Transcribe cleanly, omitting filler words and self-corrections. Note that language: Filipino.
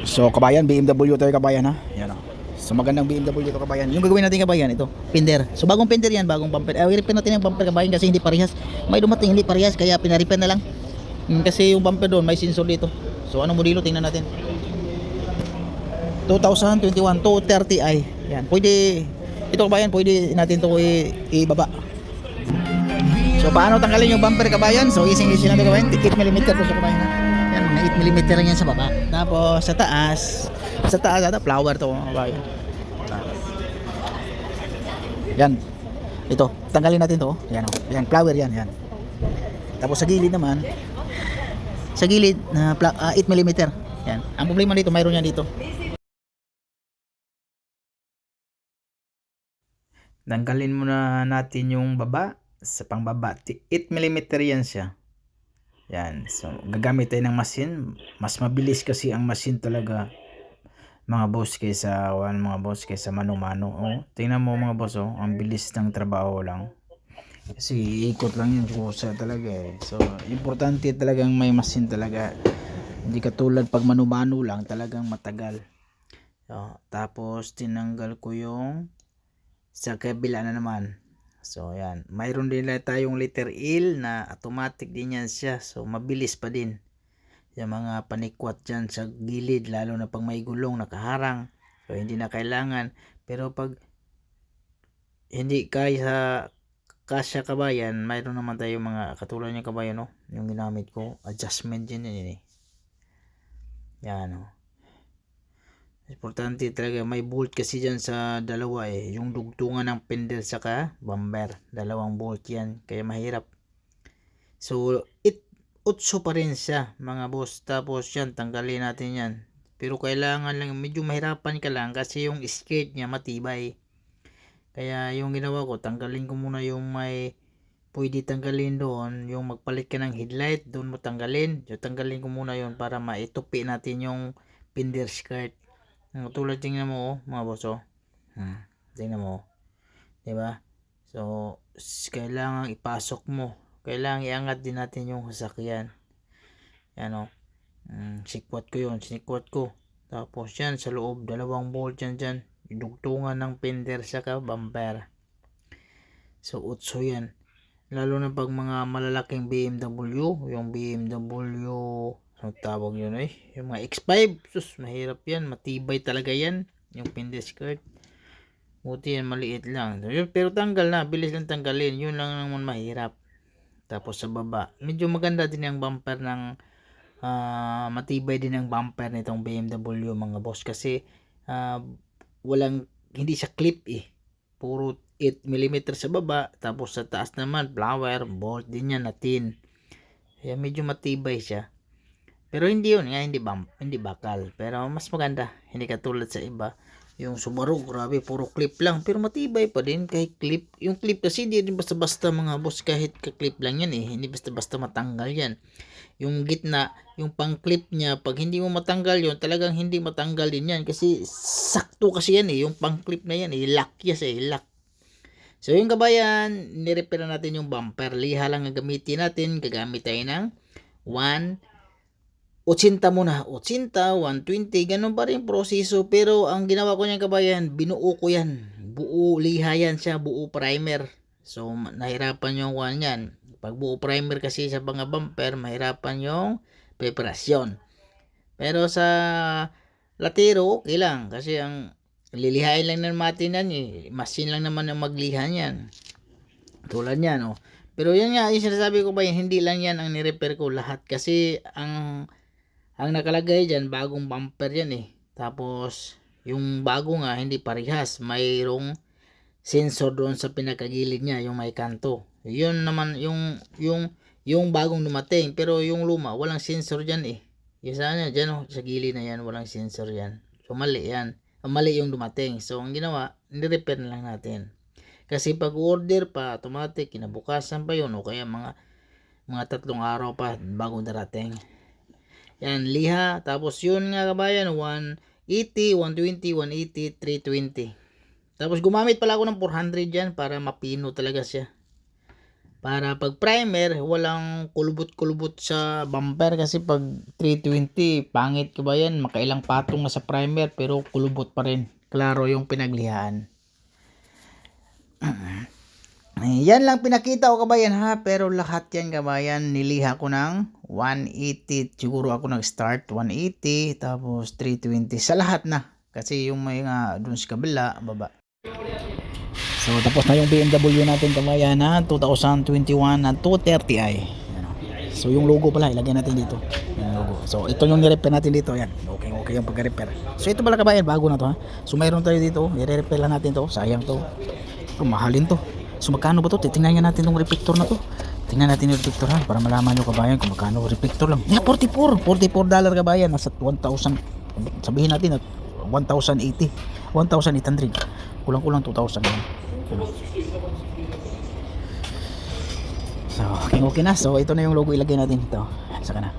So kabayan, BMW tayo kabayan ha. Yan o. So magandang BMW to kabayan. Yung gagawin natin kabayan, ito, fender. So bagong fender yan, bagong bumper. I-repair natin yung bumper kabayan kasi hindi parehas. May dumating hindi parehas kaya pina-repair na lang. Kasi yung bumper doon may sensor dito. So anong modelo tingnan natin. 2021 230i. Yan, pwede ito kabayan, pwede natin to ibaba. So paano tanggalin yung bumper kabayan? So easy lang kabayan. 8mm po siya kabayan ha. Yan, mga 8mm lang yan sa baba. Tapos sa taas ada flower to kabayan. Yan. Ito, tanggalin natin to. Yan oh. Yan, flower yan, yan. Tapos sa gilid naman, sa gilid na 8mm. Yan. Ang problema dito, mayroon yan dito. Tanggalin muna natin yung baba. Sa pangbaba, 8mm yan siya. Yan. So, gagamit tayo ng machine. Mas mabilis kasi ang machine talaga, mga boss, kaysa mano-mano. Oh, tingnan mo mga boss, oh, ang bilis ng trabaho lang. Kasi ikot lang yun kusa talaga eh. So, importante talagang may machine talaga. Hindi katulad pag mano-mano lang, talagang matagal. So, tapos tinanggal ko yung sa kabila na naman. So, yan. Mayroon din na tayong letter L na automatic din yan siya. So, mabilis pa din. Yung mga panikwat dyan sa gilid, lalo na pag may gulong nakaharang. So, hindi na kailangan. Pero pag hindi kasya kabayan, mayroon naman tayong mga katulad niya kabayan, no? Yung ginamit ko, adjustment din yan eh. Yan, no? Importante talaga, may bolt kasi dyan sa dalawa eh. Yung dugtungan ng fender saka bumper. Dalawang bolt yan. Kaya mahirap. So, utso pa rin siya mga boss. Tapos yan, tanggalin natin yan. Pero kailangan lang, medyo mahirapan ka lang kasi yung skirt niya matibay. Kaya yung ginawa ko, tanggalin ko muna yung may pwede tanggalin doon. Yung magpalit ka ng headlight, doon mo tanggalin. So, tanggalin ko muna yun para maitupi natin yung fender skirt. Tulad tingnan mo oh, mga boss oh. Tingnan mo. 'Di ba? So kailangan ipasok mo. Kailangan iangat din natin yung sasakyan. Yan oh. Sikwat ko 'yon, sinikwat ko. Tapos yan sa loob, dalawang bolt dyan. Dugtungan ng fender saka bumper. So utso yan. Lalo na pag mga malalaking BMW, yung BMW, ano tawag yun eh, yung mga X5, sus, mahirap yan, matibay talaga yan, yung fender skirt. Buti yan, maliit lang. Pero tanggal na, bilis lang tanggalin, yun lang naman mahirap. Tapos sa baba, medyo maganda din yung bumper ng, matibay din ang bumper nitong BMW mga boss, kasi hindi siya clip eh, puro 8mm sa baba, tapos sa taas naman flower, bolt din yan na tin. Kaya medyo matibay siya. Pero hindi yun nga, hindi bakal. Pero mas maganda, hindi katulad sa iba. Yung Subaru, grabe, puro clip lang. Pero matibay pa din kahit clip. Yung clip kasi hindi din basta-basta mga boss, kahit ka-clip lang yan eh. Hindi basta-basta matanggal yan. Yung gitna, yung pang-clip niya, pag hindi mo matanggal yun, talagang hindi matanggal din yan. Kasi sakto kasi yan eh, yung pang-clip na yan eh. Lock yes eh, lock. So yung kabayan, nirepair natin yung bumper. Liha lang ang gamitin natin. Gagamit tayo ng 180 muna. 80, 120, ganun pa rin proseso. Pero ang ginawa ko niyan kabayan, binuo ko yan. Buo liha yan siya, buo primer. So nahirapan yung one yan. Pag buo primer kasi sa mga bumper, mahirapan yung preparasyon. Pero sa latero, okay lang. Kasi ang lilihain lang natin yan eh. Machine lang naman ang maglihan yan. Tulad yan oh. Pero yan nga, yung sinasabi ko ba yun, hindi lang yan ang nirepair ko lahat. Kasi ang nakalagay dyan, bagong bumper yan eh. Tapos, yung bago nga, hindi parehas. Mayroong sensor doon sa pinakagilid niya, yung may kanto. Yun naman, yung bagong dumating. Pero yung luma, walang sensor dyan eh. Yung sana dyan oh, sa gilid na yan, walang sensor yan. So, mali yan. Mali yung dumating. So, ang ginawa, nirepair na lang natin. Kasi pag order pa, automatic, kinabukasan pa yun. O kaya mga 3 araw pa bago darating. Yan, liha. Tapos yun nga kabayan, 180, 120, 180, 320. Tapos gumamit pala ako ng 400 dyan para mapino talaga siya. Para pag primer, walang kulubot-kulubot sa bumper kasi pag 320, pangit ka ba yan? Makailang patong na sa primer pero kulubot pa rin. Klaro yung pinaglihaan. Yan lang pinakita ko kabayan ha, pero lahat yan kabayan niliha ko ng 180. Siguro ako nag-start 180 tapos 320 sa lahat na. Kasi yung may nga dun sa kabila, baba. So tapos na yung BMW natin kabayan na 2021 na 230i. So yung logo pala ilagay natin dito. Yung logo. So ito yung ni-repair natin dito. Yan. Okay yung pagka-repair. So ito pala kabayan bago na to ha. So mayroon tayo dito. I-repair lang natin to. Sayang to. Mahalin to. So magkano ba to? Titingnan natin tong reflector na to. Tingnan natin yung reflector ha para malaman nyo kabayan kung magkano reflector lang. Yeah, $44 kabayan. Nasa 1,000. Sabihin natin at 1,080. 1,800. Kulang-kulang 2,000 lang. So, okay na. So, ito na yung logo ilagay natin dito. Saka na.